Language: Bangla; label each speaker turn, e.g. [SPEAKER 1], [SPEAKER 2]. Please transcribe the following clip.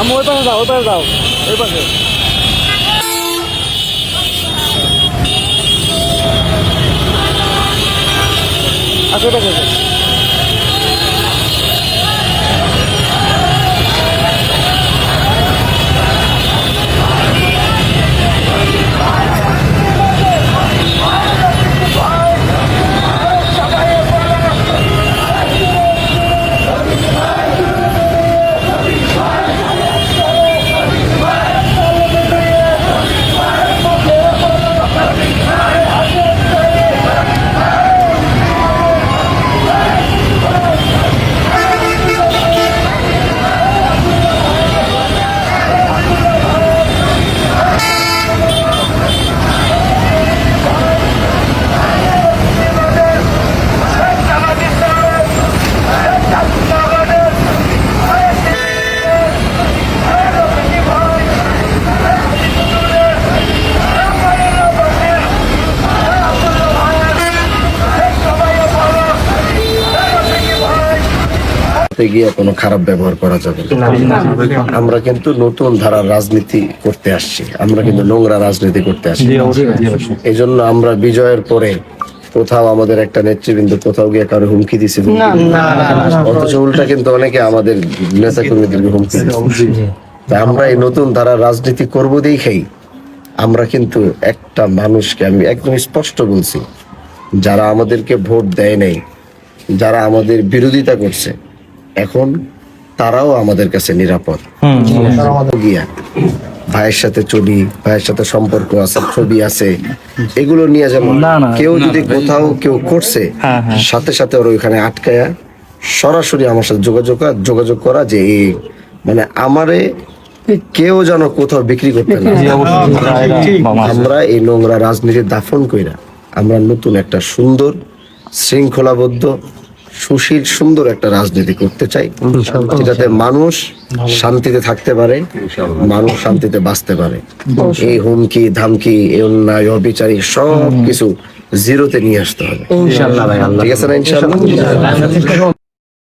[SPEAKER 1] আমি ওই পাশে যাও, ওই পাশে যাও, ওই পাশে। আচ্ছা, ওটা করবে।
[SPEAKER 2] গিয়ে কোনো খারাপ ব্যবহার করা যাবে না। আমরা কিন্তু নতুন ধারার রাজনীতি করতে আসছি, আমরা কিন্তু নোংরা রাজনীতি করতে আসছি। এই জন্য আমরা বিজয়ের পরে কোথাও আমাদের একটা নেতৃবৃন্দ কোথাও গিয়ে কারো হুমকি দিছে, অথচ উল্টা কিন্তু অনেকে আমাদের নেতা কর্মীদেরকে হুমকি দিচ্ছে। তা আমরা এই নতুন ধারার রাজনীতি করবো দেখেই আমরা কিন্তু একটা মানুষকে, আমি একদম স্পষ্ট বলছি, যারা আমাদেরকে ভোট দেয় নাই, যারা আমাদের বিরোধিতা করছে, এখন তারাও আমাদের কাছে নিরাপদ। গিয়া ভাইয়ের সাথে চলি, ভাইয়ের সাথে সম্পর্ক আছে, ছবি আছে, এগুলো নিয়ে যেমন কেউ যদি কোথাও কেউ করছে, সাথে সাথে ওর ওইখানে আটকায়া সরাসরি আমার সাথে যোগাযোগ করা যে এই মানে আমারে কেউ যেন কোথাও বিক্রি করতে না। আমরা এই নোংরা রাজনীতির দাফন কইরা আমরা নতুন একটা সুন্দর শৃঙ্খলাবদ্ধ সুশীল সুন্দর একটা রাজনীতি করতে চাই, যেটাতে মানুষ শান্তিতে থাকতে পারে, মানুষ শান্তিতে বাঁচতে পারে। এই হুমকি ধামকি, এই অন্যায় অবিচারী সব কিছু জিরোতে নিয়ে আসতে হবে। ঠিক আছে না ইনশাআল্লাহ?